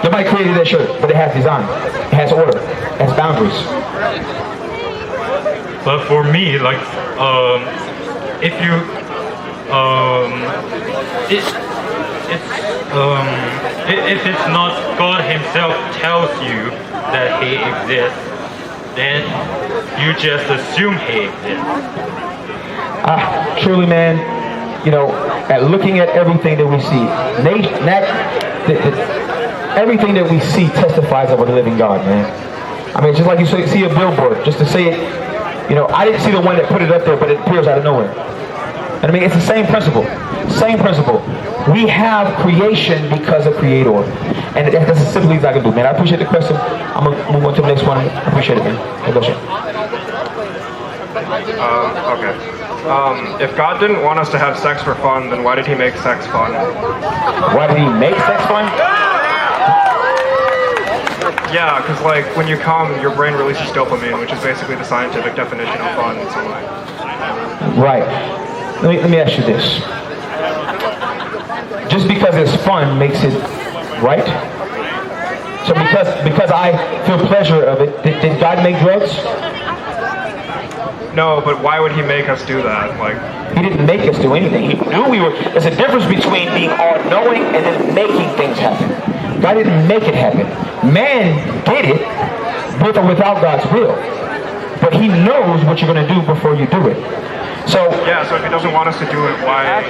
Nobody created that shirt, but it has design. It has order. It has boundaries. But for me, like, if you, if it's not God Himself tells you that He exists, then you just assume He exists. Truly, man, you know, at looking at everything that we see, everything that we see testifies of a living God, man. I mean, just like you see a billboard, just to say it, you know, I didn't see the one that put it up there, but it appears out of nowhere. And I mean, it's the same principle. Same principle. We have creation because of Creator. And that's as simply as I can do, man. I appreciate the question. I'm going to move on to the next one. I appreciate it, man. Okay. If God didn't want us to have sex for fun, then why did He make sex fun? Why did He make sex fun? Yeah, because like when you come, your brain releases dopamine, which is basically the scientific definition of fun in some way. Right. Let me ask you this. Just because it's fun makes it right? So because I feel pleasure of it, did God make drugs? No, but why would He make us do that? Like, He didn't make us do anything. He knew we were. There's a difference between being all-knowing and then making things happen. God didn't make it happen. Man did it with or without God's will. But He knows what you're going to do before you do it. So yeah, so if He doesn't want us to do it, why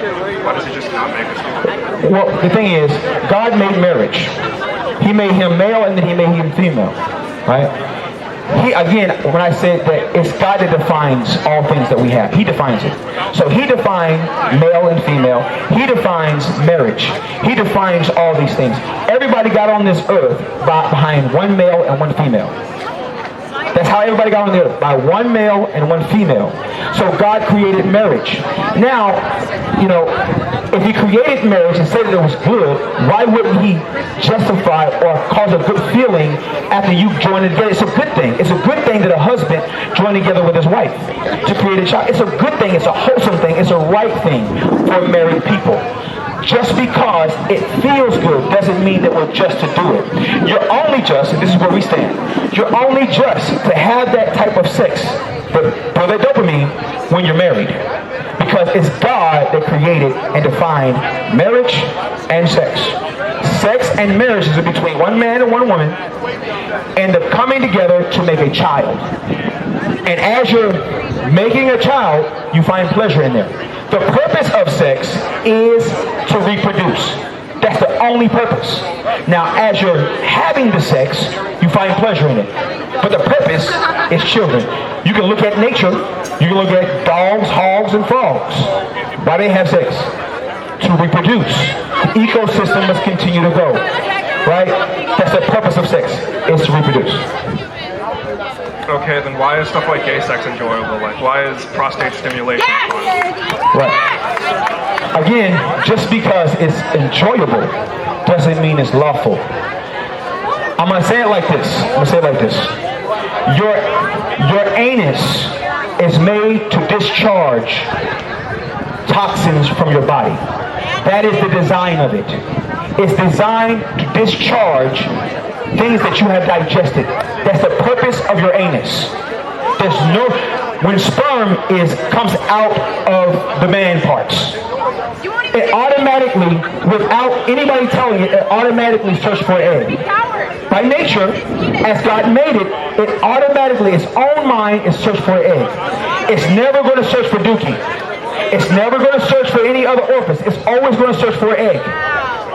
does He just not make us do it? Well, the thing is, God made marriage. He made him male and then He made him female. Right? He, again, when I said that it's God that defines all things that we have. He defines it. So He defined male and female. He defines marriage. He defines all these things. Everybody got on this earth behind one male and one female. That's how everybody got on the earth, by one male and one female. So God created marriage. Now, you know, if He created marriage and said that it was good, why wouldn't He justify or cause a good feeling after you join together? It's a good thing. It's a good thing that a husband joined together with his wife to create a child. It's a good thing. It's a wholesome thing. It's a right thing for married people. Just because it feels good doesn't mean that we're just to do it. You're only just, and this is where we stand, you're only just to have that type of sex, but that dopamine, when you're married. Because it's God that created and defined marriage and sex. Sex and marriage is between one man and one woman, and the coming together to make a child. And as you're making a child, you find pleasure in there. The purpose of sex is to reproduce. That's the only purpose. Now, as you're having the sex, you find pleasure in it. But the purpose is children. You can look at nature. You can look at dogs, hogs, and frogs. Why they have sex? To reproduce. The ecosystem must continue to go. Right? That's the purpose of sex, is to reproduce. Okay, then why is stuff like gay sex enjoyable? Like, why is prostate stimulation fun? Right. Again, just because it's enjoyable doesn't mean it's lawful. I'm going to say it like this. Your anus is made to discharge toxins from your body. That is the design of it. It's designed to discharge things that you have digested. That's the purpose of your anus. When sperm comes out of the man parts, it automatically, without anybody telling it, automatically searches for an egg. By nature, as God made it, it automatically, its own mind is search for an egg. It's never going to search for dookie. It's never going to search for any other orifice. It's always going to search for an egg.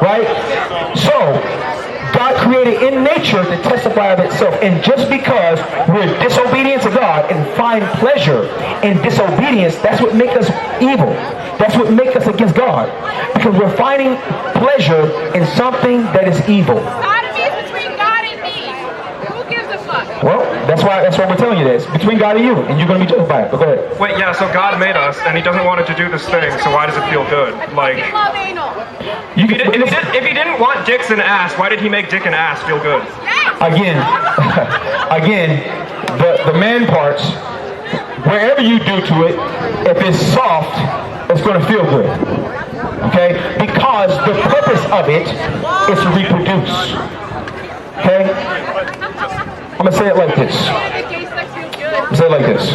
Right? So, God created in nature to testify of itself. And just because we're disobedient to God and find pleasure in disobedience, that's what makes us evil. That's what makes us against God. Because we're finding pleasure in something that is evil. Sodomy is between God and me. Who gives a fuck? Well, that's why we're telling you this. Between God and you. And you're going to be judged by it. But go ahead. Wait, yeah, so God made us, and He doesn't want it to do this thing, so why does it feel good? Like, Love anal. if he didn't want dicks and ass, why did He make dick and ass feel good? Again, the man parts, wherever you do to it, if it's soft, it's going to feel good. Okay? Because the purpose of it is to reproduce. Okay? I'm going to say it like this. Say it like this.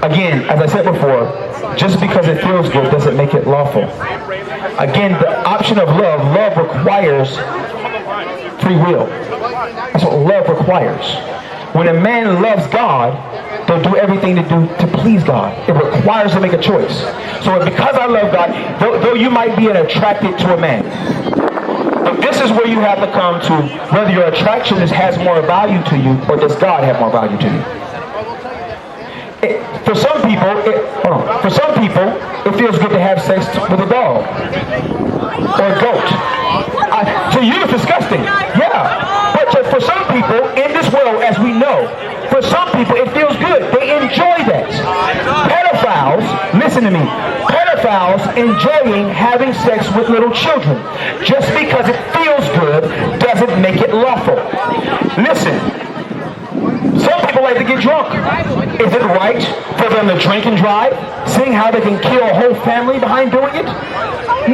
Again, as I said before, just because it feels good doesn't make it lawful. Again, the option of love requires free will. That's what love requires. When a man loves God, they'll do everything to please God. It requires to make a choice. So because I love God, though you might be attracted to a man, but this is where you have to come to whether your attraction has more value to you or does God have more value to you. For some people, it feels good to have sex with a dog or a goat. To you, it's disgusting. Yeah. But for some people in this world, as we know, for some people, it feels good. They enjoy that. Pedophiles, listen to me, pedophiles enjoying having sex with little children. Just because it feels good doesn't make it lawful. Listen. Some people like to get drunk. Is it right for them to drink and drive, seeing how they can kill a whole family behind doing it?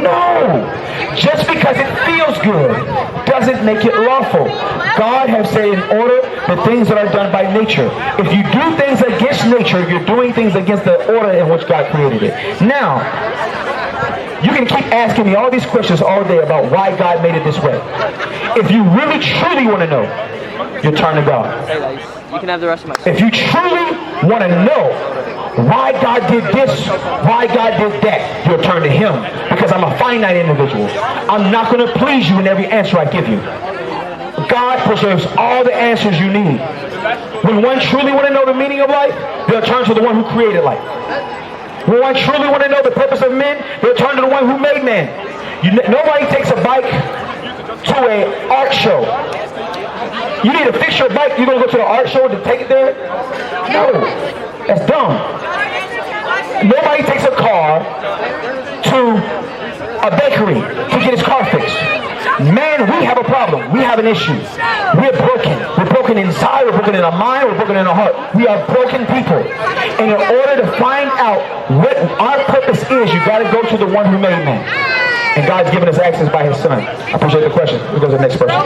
No. Just because it feels good doesn't make it lawful. God has said in order the things that are done by nature. If you do things against nature, you're doing things against the order in which God created it. Now, you can keep asking me all these questions all day about why God made it this way. If you really truly want to know, you turn to God. You can have the rest of my. If you truly want to know why God did this, why God did that, you'll turn to Him. Because I'm a finite individual. I'm not going to please you in every answer I give you. God preserves all the answers you need. When one truly want to know the meaning of life, they'll turn to the one who created life. When one truly want to know the purpose of men, they'll turn to the one who made man. Nobody takes a bike to an art show. You need to fix your bike. You're going to go to the art show to take it there? No. That's dumb. Nobody takes a car to a bakery to get his car fixed. Man, we have a problem. We have an issue. We're broken. We're broken inside. We're broken in our mind. We're broken in our heart. We are broken people. And in order to find out what our purpose is, you got to go to the one who made man. And God's given us access by His Son. I appreciate the question. We'll go to the next person.